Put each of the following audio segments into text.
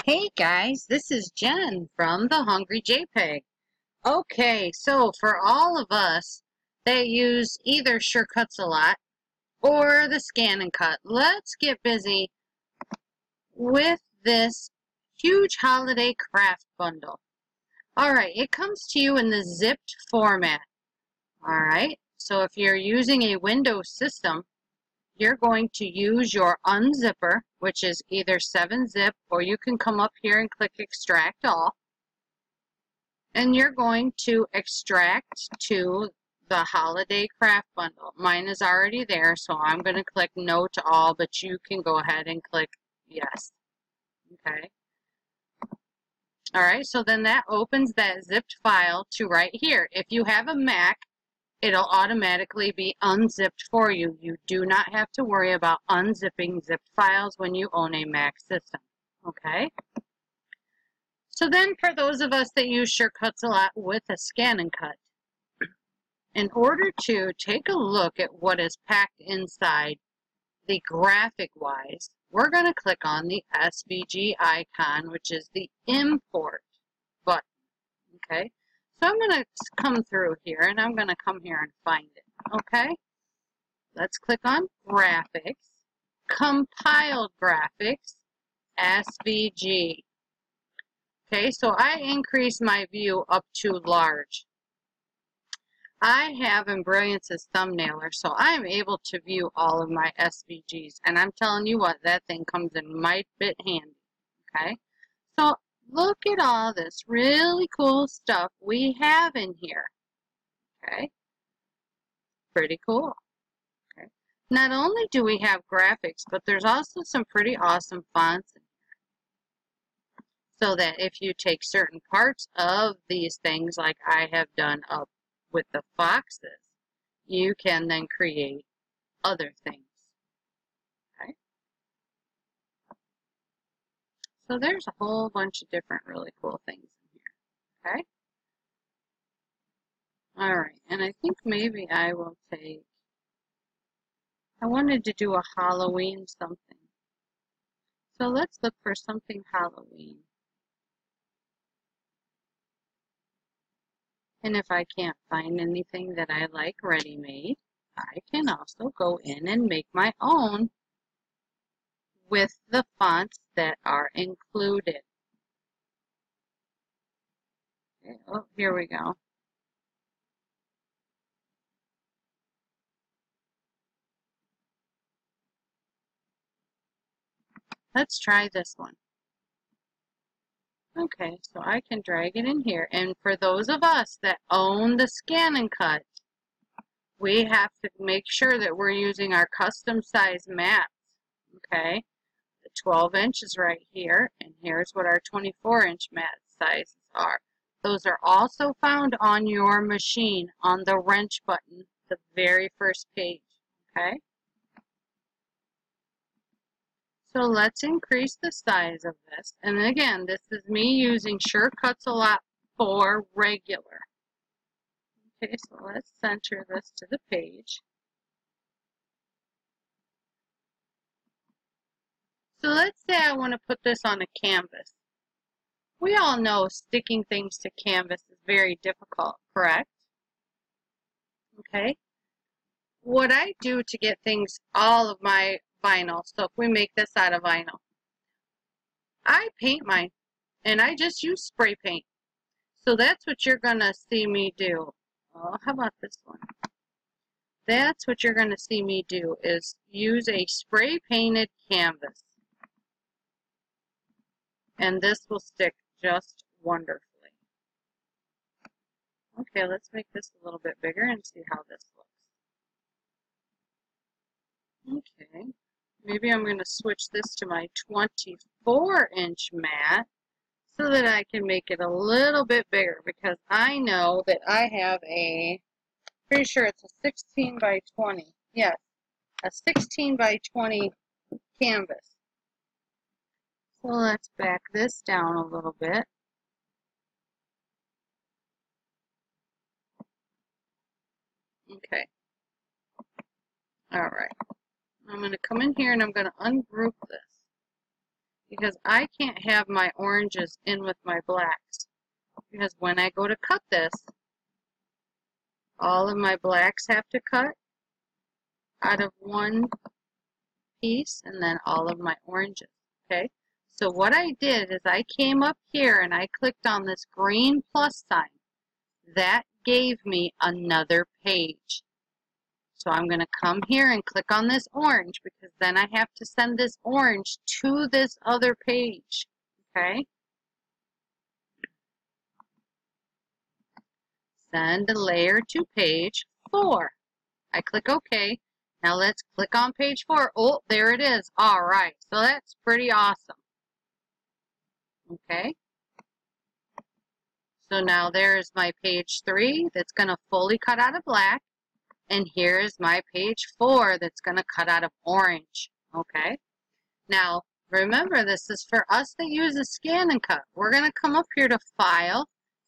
Hey guys, this is Jen from the Hungry JPEG. Okay, so for all of us that use either ScanNCut a lot or the ScanNCut, let's get busy with this huge holiday craft bundle. Alright, it comes to you in the zipped format. Alright, so if you're using a Windows system, you're going to use your unzipper, which is either 7-zip, or you can come up here and click Extract All. And you're going to extract to the Holiday Craft Bundle. Mine is already there, so I'm going to click No to All, but you can go ahead and click Yes. Okay. Alright, so then that opens that zipped file to right here. If you have a Mac, it'll automatically be unzipped for you. You do not have to worry about unzipping zipped files when you own a Mac system. Okay? So then for those of us that use ScanNCut a lot with a ScanNCut, in order to take a look at what is packed inside the graphic-wise, we're going to click on the SVG icon, which is the Import button. Okay? So I'm going to come through here, and I'm going to come here and find it, okay? Let's click on Graphics, Compiled Graphics, SVG. Okay, so I increase my view up to large. I have Brilliance's thumbnailer, so I'm able to view all of my SVGs, and I'm telling you what, that thing comes in mighty bit handy, okay? So look at all this really cool stuff we have in here. Okay? Pretty cool. Okay. Not only do we have graphics, but there's also some pretty awesome fonts in here. So that if you take certain parts of these things, like I have done up with the foxes, you can then create other things. Okay? So there's a whole bunch of different really cool things in here. Okay? Alright, and I think maybe I will take, I wanted to do a Halloween something. So let's look for something Halloween. And if I can't find anything that I like ready-made, I can also go in and make my own with the fonts that are included. Okay, oh, here we go. Let's try this one. Okay, so I can drag it in here. And for those of us that own the ScanNCut, we have to make sure that we're using our custom size maps. Okay, the 12-inch is right here, and here's what our 24-inch mat sizes are. Those are also found on your machine on the wrench button, the very first page. Okay? So let's increase the size of this. And again, this is me using ScanNCut a lot for regular. Okay, so let's center this to the page. So let's say I want to put this on a canvas. We all know sticking things to canvas is very difficult, correct? Okay. What I do to get things, all of my vinyl, so if we make this out of vinyl, I paint mine, and I just use spray paint. So that's what you're going to see me do. Oh, how about this one? That's what you're going to see me do, is use a spray painted canvas. And this will stick just wonderfully. Okay, let's make this a little bit bigger and see how this looks. Okay, maybe I'm going to switch this to my 24-inch mat so that I can make it a little bit bigger, because I know that I have a, pretty sure it's a 16 by 20. Yes, a 16 by 20 canvas. So let's back this down a little bit. Okay. Alright. I'm going to come in here and I'm going to ungroup this. because I can't have my oranges in with my blacks. Because when I go to cut this, all of my blacks have to cut out of one piece, and then all of my oranges. Okay, so what I did is I came up here and I clicked on this green plus sign. That gave me another page. So I'm going to come here and click on this orange, because then I have to send this orange to this other page. Okay, send a layer to page 4. I click OK. Now let's click on page 4. Oh, there it is. All right, so that's pretty awesome. Okay, so now there's my page 3 that's going to fully cut out of black, and here's my page 4 that's going to cut out of orange. Okay, now remember, this is for us that use a scan and cut. We're going to come up here to File,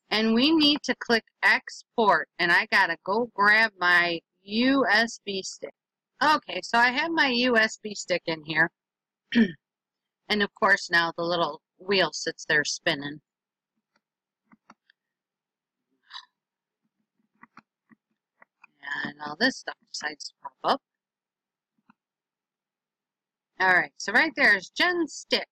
and we need to click Export, and I got to go grab my USB stick. Okay, so I have my USB stick in here, and of course now the little wheel sits there spinning. And all this stuff decides to pop up. Alright, so right there is Gen Stick.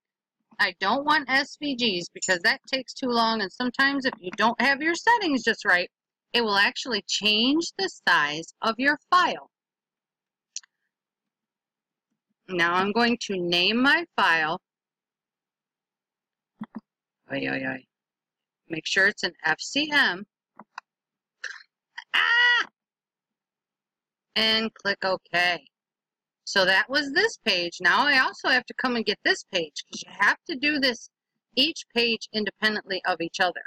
I don't want SVGs because that takes too long, and sometimes if you don't have your settings just right, it will actually change the size of your file. Now I'm going to name my file. Make sure it's an FCM. And click OK. So that was this page. Now I also have to come and get this page, because you have to do this each page independently of each other.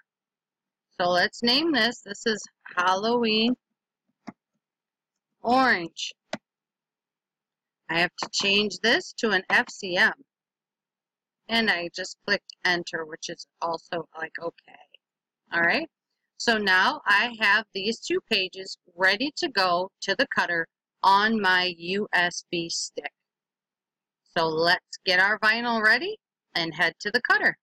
So let's name this. This is Halloween Orange. I have to change this to an FCM. And I just clicked Enter, which is also like OK. All right. So now I have these 2 pages ready to go to the cutter on my USB stick. So let's get our vinyl ready and head to the cutter.